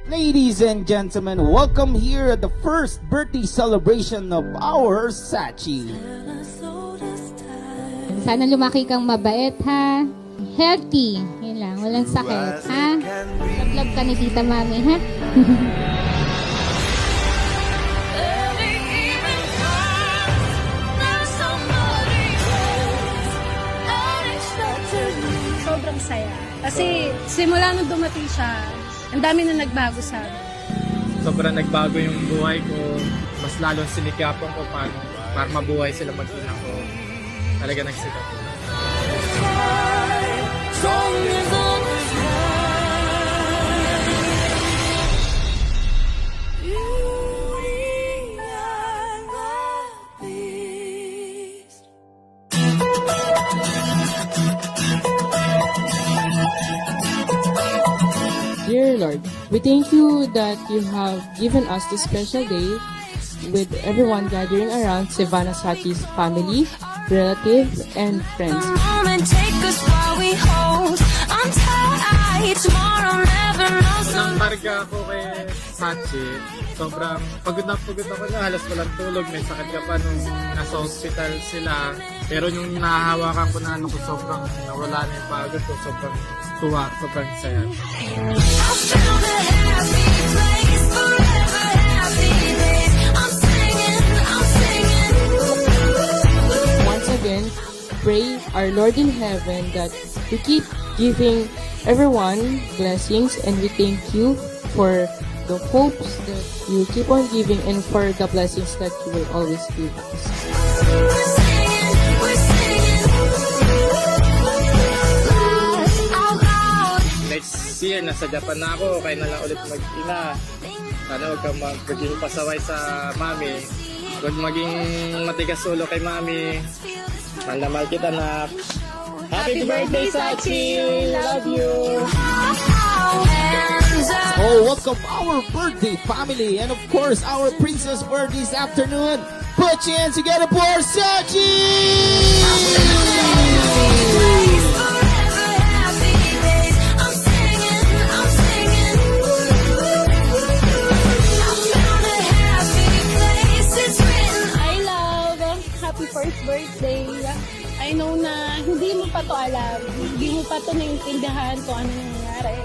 Ladies and gentlemen, welcome here at the first birthday celebration of our Sachi. Sana lumaki kang mabait, ha? Healthy. Yun lang, walang sakit, ha? Love ka ni Tita Mami, ha? Sobrang saya. Kasi simula nung dumating siya, ang dami na nagbago sa amin. Sobrang nagbago yung buhay ko. Mas lalong sinikapan ko para mabuhay sila mag-ina ko. Talaga nagsikap ko. Dear Lord, we thank you that you have given us this special day with everyone gathering around Savannah Sachi's family, relatives, and friends. Unang barga ako kay Sachi, sobrang pagod ako na, halos walang tulog, may sakit ka pa nung nasa hospital sila. Pero yung nahahawakan ko na sobrang nawala na yung pagod ko, sobrang tuwa, sobrang saya. Once again, pray our Lord in heaven that you keep giving everyone blessings, and we thank you for the hopes that you keep on giving and for the blessings that you will always give us. Next year, nasa Japan na ako, kaya na lang ulit mag-ina. Sana huwag kang maging pasaway sa mami. Huwag maging matigas ulo kay mami. Mahal na mahal kita, na. Happy birthday, Sachi! Love you! Oh, welcome our birthday family and of course our princess birthday this afternoon. Put your hands together for Sachi! I love, happy first birthday. I know na hindi mo pa to alam, hindi mo pa to naiintindihan kung ano nangyayari.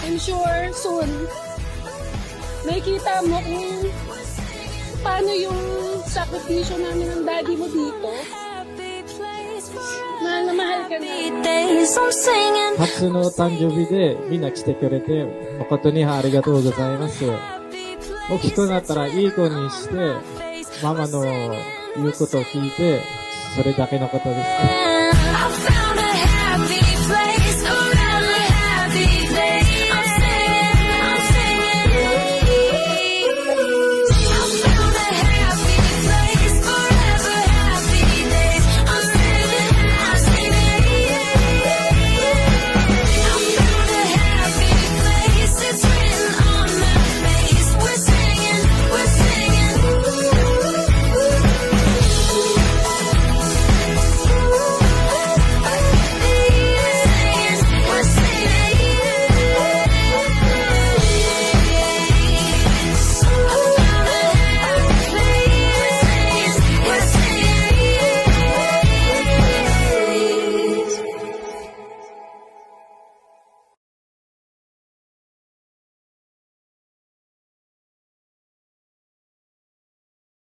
I'm sure soon, makikita mo kung paano yung sakripisyo namin ng daddy mo dito. Mahal na mahal ka na. 初の誕生日でみんな来てくれて誠にありがとうございます。大きくなったらいい子にしてママの言うことを聞いてそれだけのことです。